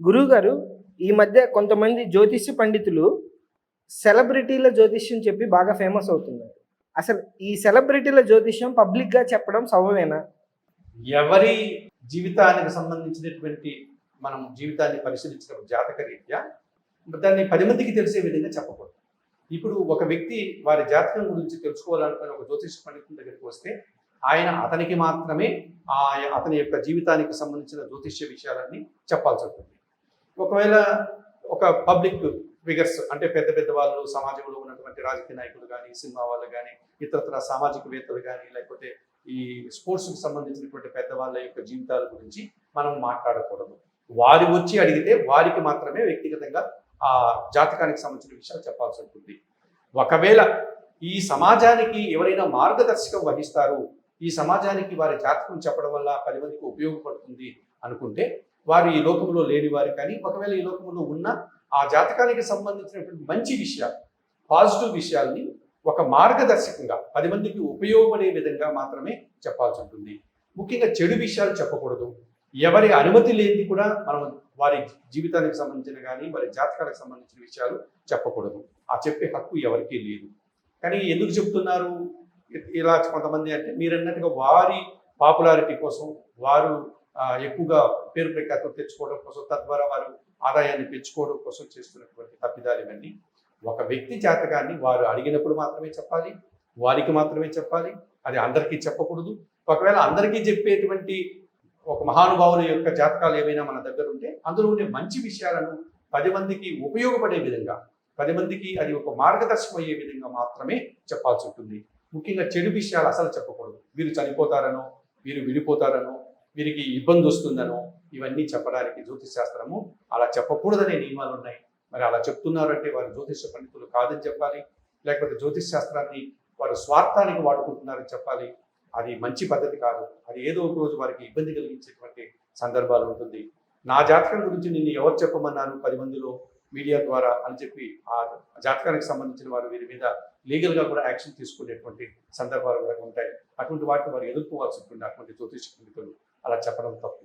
గురువుగారు, ఈ మధ్య కొంతమంది జ్యోతిష్య పండితులు సెలబ్రిటీల జ్యోతిష్యం చెప్పి బాగా ఫేమస్ అవుతున్నారు. అసలు ఈ సెలబ్రిటీల జ్యోతిష్యం పబ్లిక్‌గా చెప్పడం సబబేనా? ఎవరి జీవితానికి సంబంధించినటువంటి మనం జీవితాన్ని పరిశీలించినప్పుడు జాతకరీత్యా దాన్ని 10 మందికి తెలిసే విధంగా చెప్పకూడదు. ఇప్పుడు ఒక వ్యక్తి వారి జాతకం గురించి తెలుసుకోవాలనుకుని ఒక జ్యోతిష పండితుని దగ్గరికి వస్తే అతనికి మాత్రమే అతని యొక్క జీవితానికి సంబంధించిన జ్యోతిష్య విషయాలన్నీ చెప్పాల్సి ఉంటుంది. ఒకవేళ ఒక పబ్లిక్ ఫిగర్స్ అంటే పెద్ద పెద్ద వాళ్ళు సమాజంలో ఉన్నటువంటి రాజకీయ నాయకులు కానీ, సినిమా వాళ్ళు కానీ, ఇతరత్ర సామాజికవేత్తలు కానీ, లేకపోతే ఈ స్పోర్ట్స్కి సంబంధించినటువంటి పెద్దవాళ్ళ యొక్క జీవితాల గురించి మనం మాట్లాడకూడదు. వారు వచ్చి అడిగితే వారికి మాత్రమే వ్యక్తిగతంగా ఆ జాతకానికి సంబంధించిన విషయాలు చెప్పాల్సి ఉంటుంది. ఒకవేళ ఈ సమాజానికి ఎవరైనా మార్గదర్శకం వహిస్తారు, ఈ సమాజానికి వారి జాతకం చెప్పడం వల్ల 10 మందికి ఉపయోగపడుతుంది అనుకుంటే వారు ఈ లోకంలో లేని వారు కానీ, ఒకవేళ ఈ లోకంలో ఉన్న ఆ జాతకానికి సంబంధించినటువంటి మంచి విషయాలు, పాజిటివ్ విషయాల్ని ఒక మార్గదర్శకంగా 10 మందికి ఉపయోగపడే విధంగా మాత్రమే చెప్పాల్సి ఉంటుంది. ముఖ్యంగా చెడు విషయాలు చెప్పకూడదు. ఎవరి అనుమతి లేనిది కూడా మనం వారి జీవితానికి సంబంధించిన కానీ, వారి జాతకాలకు సంబంధించిన విషయాలు చెప్పకూడదు. ఆ చెప్పే హక్కు ఎవరికీ లేదు. కానీ ఎందుకు చెప్తున్నారు ఇలా కొంతమంది అంటే, మీరన్నట్టుగా వారి పాపులారిటీ కోసం, వారు ఎక్కువగా పేరు ప్రఖ్యాతులు తెచ్చుకోవడం కోసం, తద్వారా వారు ఆదాయాన్ని పెంచుకోవడం కోసం చేస్తున్నటువంటి తప్పిదాలు ఇవన్నీ. ఒక వ్యక్తి జాతకాన్ని వారు అడిగినప్పుడు మాత్రమే చెప్పాలి, వారికి మాత్రమే చెప్పాలి. అది అందరికీ చెప్పకూడదు. ఒకవేళ అందరికీ చెప్పేటువంటి ఒక మహానుభావుల యొక్క జాతకాలు ఏమైనా మన దగ్గర ఉంటే అందులో ఉండే మంచి విషయాలను 10 మందికి ఉపయోగపడే విధంగా, 10 మందికి అది ఒక మార్గదర్శకం అయ్యే విధంగా మాత్రమే చెప్పాల్సి ఉంటుంది. ముఖ్యంగా చెడు విషయాలు అసలు చెప్పకూడదు. వీరు చనిపోతారనో, వీరు విడిపోతారనో, వీరికి ఇబ్బంది వస్తుందనో ఇవన్నీ చెప్పడానికి జ్యోతిష్ శాస్త్రము అలా చెప్పకూడదనే నియమాలు ఉన్నాయి. మరి అలా చెప్తున్నారంటే వారు జ్యోతిష పండితులు కాదని చెప్పాలి, లేకపోతే జ్యోతిష్ శాస్త్రాన్ని వారు స్వార్థానికి వాడుకుంటున్నారని చెప్పాలి. అది మంచి పద్ధతి కాదు. అది ఏదో ఒక రోజు వారికి ఇబ్బంది కలిగించేటువంటి సందర్భాలు ఉంటుంది. నా జాతకం గురించి నిన్ను ఎవరు చెప్పమన్నారు 10 మందిలో మీడియా ద్వారా అని చెప్పి ఆ జాతకానికి సంబంధించిన వారు వీరి మీద లీగల్గా కూడా యాక్షన్ తీసుకునేటువంటి సందర్భాలు కూడా ఉంటాయి. అటువంటి వాటిని వారు ఎదుర్కోవాల్సి ఉంటుంది. అటువంటి జ్యోతిష పండితులు అలా చెప్పడం తప్పు.